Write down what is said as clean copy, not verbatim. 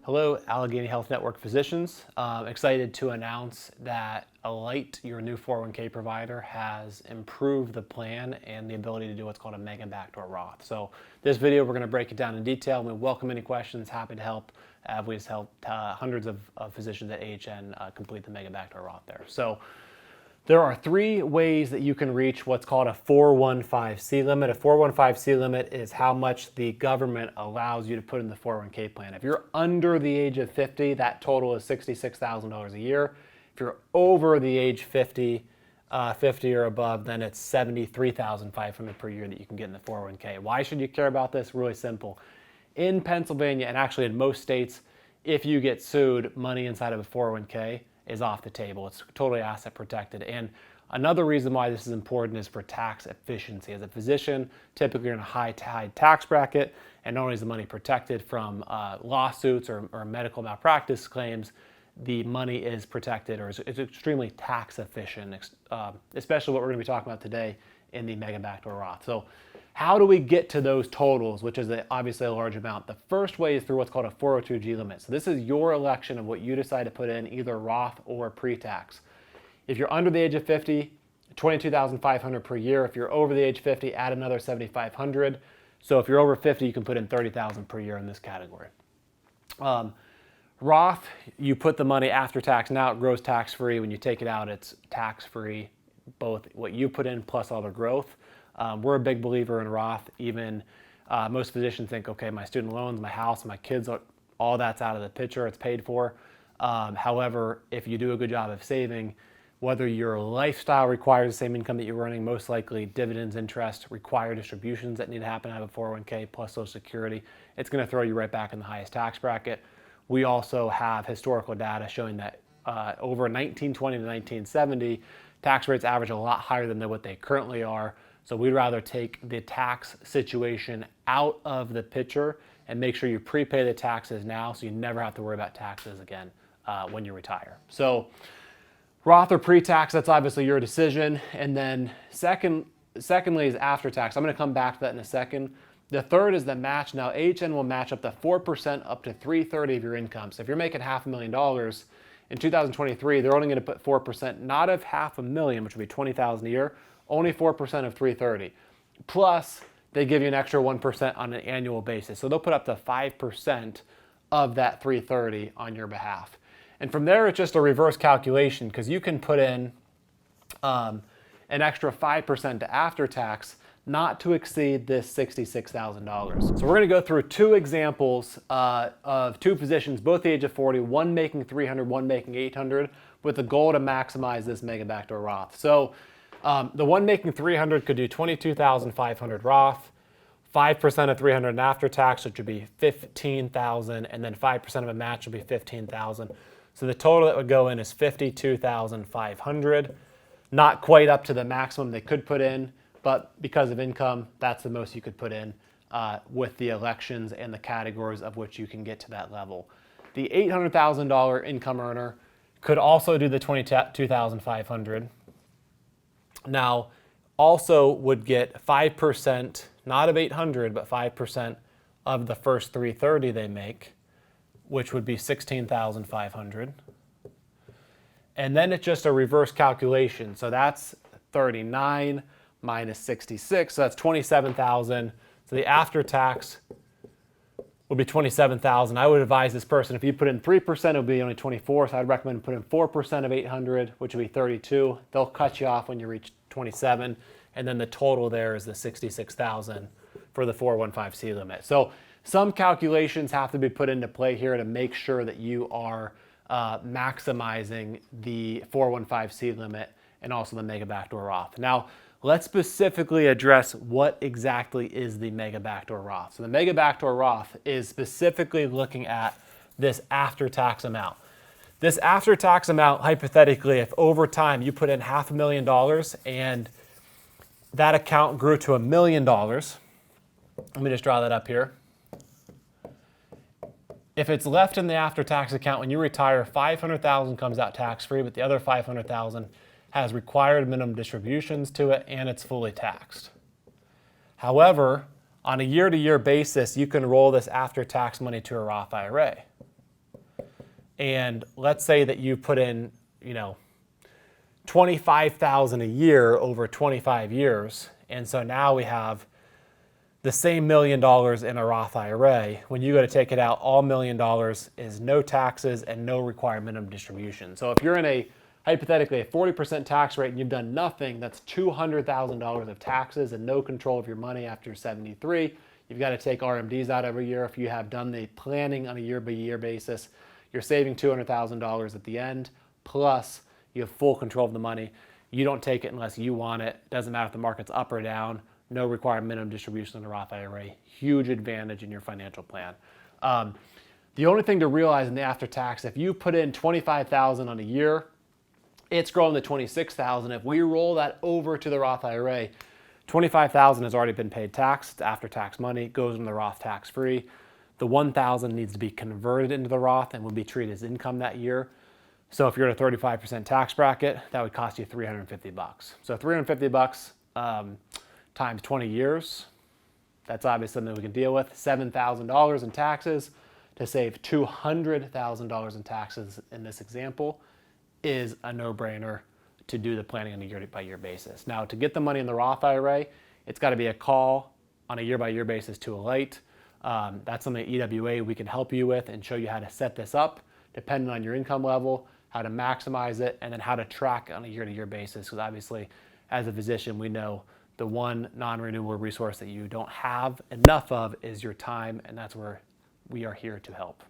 Hello, Allegheny Health Network physicians. Excited to announce that FIN-LYT, your new 401k provider, has improved the plan and the ability to do what's called a mega backdoor Roth. So this video, we're going to break it down in detail. We welcome any questions, happy to help. We just helped hundreds of physicians at AHN complete the mega backdoor Roth there. So there are three ways that you can reach what's called a 415C limit. A 415C limit is how much the government allows you to put in the 401k plan. If you're under the age of 50, that total is $66,000 a year. If you're over the age 50 or above, then it's $73,500 per year that you can get in the 401k. Why should you care about this? Really simple. In Pennsylvania, and actually in most states, if you get sued, money inside of a 401k is off the table. It's totally asset protected. And another reason why this is important is for tax efficiency. As a physician, typically you're in a high tax bracket, and not only is the money protected from lawsuits or medical malpractice claims, the money is protected, or it's extremely tax efficient, especially what we're going to be talking about today in the mega backdoor Roth. So how do we get to those totals, which is obviously a large amount? The first way is through what's called a 402G limit. So this is your election of what you decide to put in, either Roth or pre-tax. If you're under the age of 50, $22,500 per year. If you're over the age 50, add another $7,500. So if you're over 50, you can put in $30,000 per year in this category. Roth, you put the money after tax. Now it grows tax-free. When you take it out, it's tax-free, both what you put in plus all the growth. We're a big believer in Roth. Even most physicians think, okay, my student loans, my house, my kids, all that's out of the picture, it's paid for. However, if you do a good job of saving, whether your lifestyle requires the same income that you're earning, most likely dividends, interest, require distributions that need to happen out of a 401k plus Social Security, it's going to throw you right back in the highest tax bracket. We also have historical data showing that over 1920 to 1970, tax rates average a lot higher than what they currently are. So we'd rather take the tax situation out of the picture and make sure you prepay the taxes now so you never have to worry about taxes again when you retire. So Roth or pre-tax, that's obviously your decision. And then secondly is after tax. I'm going to come back to that in a second. The third is the match. Now AHN will match up to 4% up to $330,000 of your income. So if you're making $500,000 in 2023, they're only going to put 4%, not of $500,000, which would be $20,000 a year, only 4% of $330,000. Plus, they give you an extra 1% on an annual basis. So they'll put up to 5% of that $330,000 on your behalf. And from there, it's just a reverse calculation, because you can put in an extra 5% to after tax, not to exceed this $66,000. So we're going to go through two examples of two physicians, both the age of 40, one making $300,000, one making $800,000, with the goal to maximize this mega backdoor Roth. So the one making $300,000 could do $22,500 Roth, 5% of $300,000 in after tax, which would be $15,000, and then 5% of a match would be $15,000. So the total that would go in is $52,500. Not quite up to the maximum they could put in, but because of income, that's the most you could put in with the elections and the categories of which you can get to that level. The $800,000 income earner could also do the $22,500. Now, also would get 5%, not of $800,000, but 5% of the first $330,000 they make, which would be $16,500. And then it's just a reverse calculation. So that's 39 minus 66, so that's 27,000. So the after tax would be 27,000. I would advise this person, if you put in 3%, it would be only 24. So I'd recommend putting 4% of 800, which would be 32. They'll cut you off when you reach 27, and then the total there is the 66,000 for the 415C limit. So some calculations have to be put into play here to make sure that you are maximizing the 415C limit and also the mega backdoor Roth. Now, let's specifically address what exactly is the mega backdoor Roth. So the mega backdoor Roth is specifically looking at this after-tax amount. This after-tax amount, hypothetically, if over time you put in $500,000 and that account grew to $1 million, let me just draw that up here. If it's left in the after-tax account when you retire, $500,000 comes out tax-free, but the other $500,000 has required minimum distributions to it, and it's fully taxed. However, on a year-to-year basis, you can roll this after-tax money to a Roth IRA. And let's say that you put in, $25,000 a year over 25 years. And so now we have the same $1 million in a Roth IRA. When you go to take it out, all $1 million is no taxes and no required minimum distribution. So if you're in hypothetically a 40% tax rate and you've done nothing, that's $200,000 of taxes and no control of your money after 73. You've got to take RMDs out every year. If you have done the planning on a year-by-year basis, you're saving $200,000 at the end, plus you have full control of the money. You don't take it unless you want it. Doesn't matter if the market's up or down. No required minimum distribution in the Roth IRA. Huge advantage in your financial plan. The only thing to realize in the after tax, if you put in $25,000 on a year, it's growing to $26,000. If we roll that over to the Roth IRA, $25,000 has already been paid tax. It's after tax money, goes into the Roth tax free. The $1,000 needs to be converted into the Roth and will be treated as income that year. So if you're at a 35% tax bracket, that would cost you $350. So $350 times 20 years, that's obviously something we can deal with. $7,000 in taxes to save $200,000 in taxes in this example is a no-brainer to do the planning on a year-by-year basis. Now, to get the money in the Roth IRA, it's got to be a call on a year-by-year basis to a LYT. That's something at EWA we can help you with and show you how to set this up, depending on your income level, how to maximize it, and then how to track on a year-to-year basis. Because obviously, as a physician, we know the one non-renewable resource that you don't have enough of is your time, and that's where we are here to help.